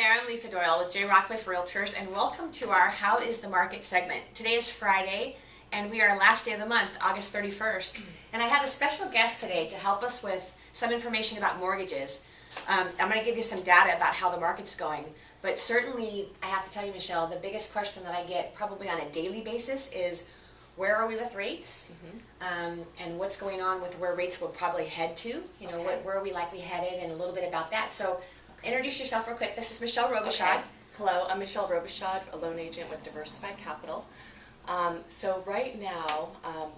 there, I'm Lisa Doyle with Rockcliff Realtors, and welcome to our How is the Market segment. Today is Friday, and we are last day of the month, August 31st. And I have a special guest today to help us with some information about mortgages. I'm going to give you some data about how the market's going, but certainly I have to tell you, Michelle, the biggest question that I get probably on a daily basis is, where are we with rates? And what's going on with where rates will probably head to? You know, where are we likely headed, and a little bit about that. So introduce yourself real quick. This is Michelle Robichaud. Okay. Hello, I'm Michelle Robichaud, a loan agent with Diversified Capital. So right now,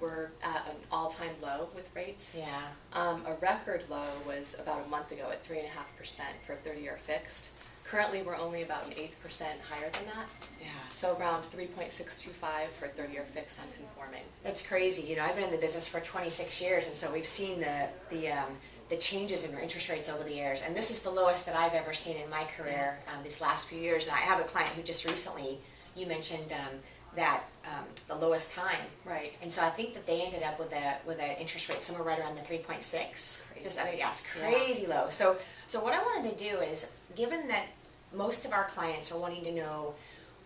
we're at an all-time low with rates. Yeah. A record low was about a month ago at 3.5% for a 30-year fixed. Currently, we're only about an 1/8% higher than that. Yeah. So around 3.625 for a 30-year fixed on conforming. That's crazy. You know, I've been in the business for 26 years, and so we've seen the changes in interest rates over the years. And this is the lowest that I've ever seen in my career these last few years. And I have a client who just recently, you mentioned that the lowest time. Right. And so I think that they ended up with an interest rate somewhere right around the 3.6. Crazy. I mean, yeah, it's crazy low. So what I wanted to do is, given that most of our clients are wanting to know,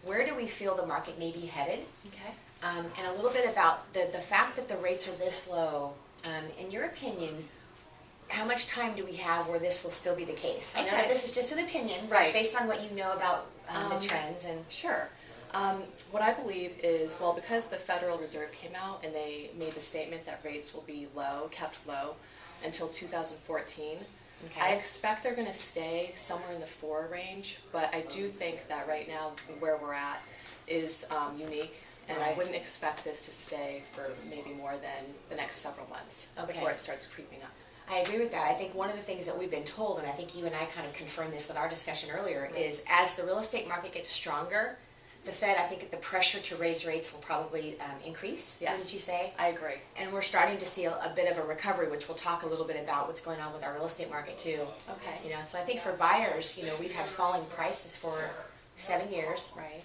where do we feel the market may be headed? Okay. And a little bit about the fact that the rates are this low. In your opinion, how much time do we have where this will still be the case? I know that this is just an opinion, right, based on what you know about the trends. And Sure. What I believe is, well, because the Federal Reserve came out and they made the statement that rates will be low, kept low, until 2014, I expect they're going to stay somewhere in the 4 range, but I do think that right now where we're at is unique, and I wouldn't expect this to stay for maybe more than the next several months before it starts creeping up. I agree with that. I think one of the things that we've been told, and I think you and I kind of confirmed this with our discussion earlier, is as the real estate market gets stronger, the Fed, I think the pressure to raise rates will probably increase, wouldn't you say? I agree. And we're starting to see a bit of a recovery, which we'll talk a little bit about what's going on with our real estate market too. Okay. You know, so I think for buyers, you know, we've had falling prices for 7 years. Right.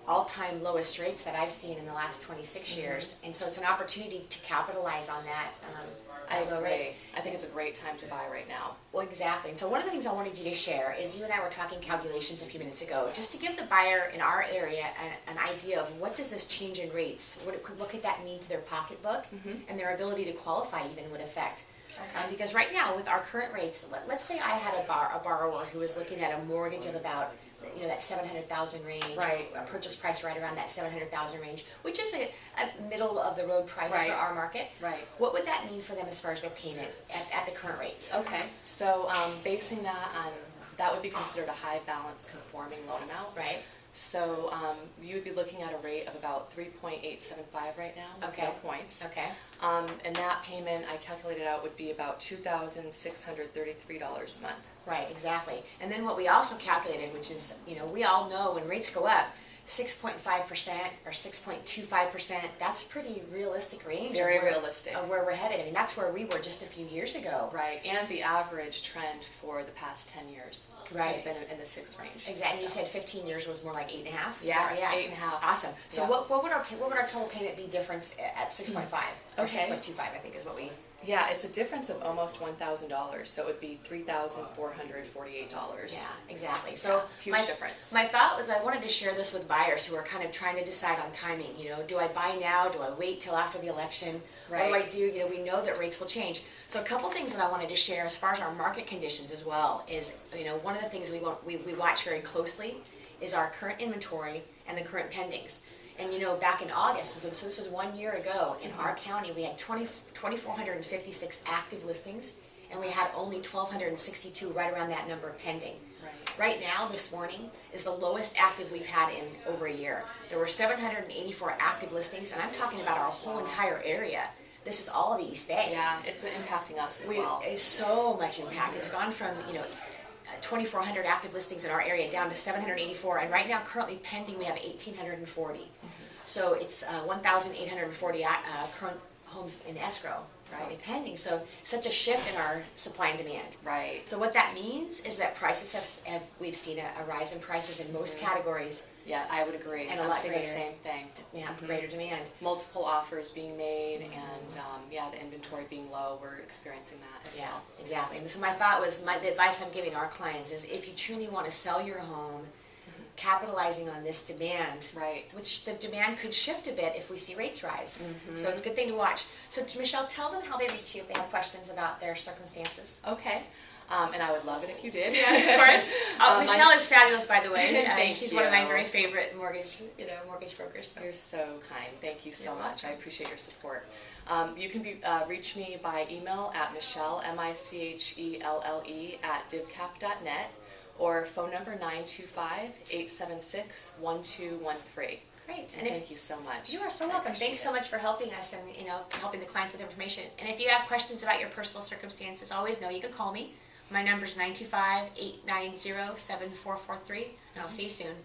All-time lowest rates that I've seen in the last 26 years. And so it's an opportunity to capitalize on that. I agree. I think it's a great time to buy right now. Well, exactly. And so one of the things I wanted you to share is, you and I were talking calculations a few minutes ago, just to give the buyer in our area an idea of what does this change in rates, what could that mean to their pocketbook, and their ability to qualify even would affect. Because right now, with our current rates, let's say I had a borrower who was looking at a mortgage of about, you know, that 700,000 range, a purchase price right around that 700,000 range, which is a middle of the road price for our market. Right. What would that mean for them as far as their payment at the current rates? Okay. So basing that on, that would be considered a high balance conforming loan amount. Right. So you would be looking at a rate of about 3.875 right now with no points. Okay. And that payment, I calculated out, would be about $2,633 a month. Right, exactly. And then what we also calculated, which is, you know, we all know when rates go up, 6.5% or 6.25%, that's a pretty realistic range. Very realistic. Of where we're headed. I mean, that's where we were just a few years ago. Right, and the average trend for the past 10 years has been in the 6 range. Exactly. So. You said 15 years was more like 8.5? Yeah, 8.5. Awesome. So what would our total payment be difference at 6.5? Or 6.25, I think is what we... Yeah, it's a difference of almost $1,000, so it would be $3,448. Yeah, exactly. So huge difference. My thought was I wanted to share this with buyers who are kind of trying to decide on timing. You know, do I buy now? Do I wait till after the election? What do I do? You know, we know that rates will change. So a couple things that I wanted to share as far as our market conditions as well is, you know, one of the things we watch very closely is our current inventory and the current pendings. And you know, back in August, so this was 1 year ago, in our county we had 2,456 active listings, and we had only 1,262 right around that number pending. Right now, this morning, is the lowest active we've had in over a year. There were 784 active listings, and I'm talking about our whole entire area. This is all of the East Bay. Yeah, it's impacting us as well. It's so much impact. It's gone from, you know, 2,400 active listings in our area down to 784, and right now currently pending we have 1,840. So it's 1,840 current homes in escrow, Right. and pending. So such a shift in our supply and demand. Right. So what that means is that prices have we've seen a rise in prices in most categories. Yeah, I would agree. And a I'm lot seeing greater. the same thing. Yeah, greater demand. Multiple offers being made, and yeah, the inventory being low. We're experiencing that as Yeah, well. exactly. And so my thought was, the advice I'm giving our clients is, if you truly want to sell your home, capitalizing on this demand, Right. which the demand could shift a bit if we see rates rise. So it's a good thing to watch. So Michelle, tell them how they reach you if they have questions about their circumstances. Okay. And I would love it if you did. Yes, of course. Michelle is fabulous, by the way. Thank She's you. one of my very favorite mortgage brokers. So. You're so kind. Thank you so You're much. I appreciate your support. You can reach me by email at Michelle, MICHELLE, at divcap.net, or phone number 925-876-1213. Great. And thank you so much. You are so welcome. Thanks so much for helping us and helping the clients with information. And if you have questions about your personal circumstances, always know you can call me. My number is 925-890-7443, and I'll see you soon.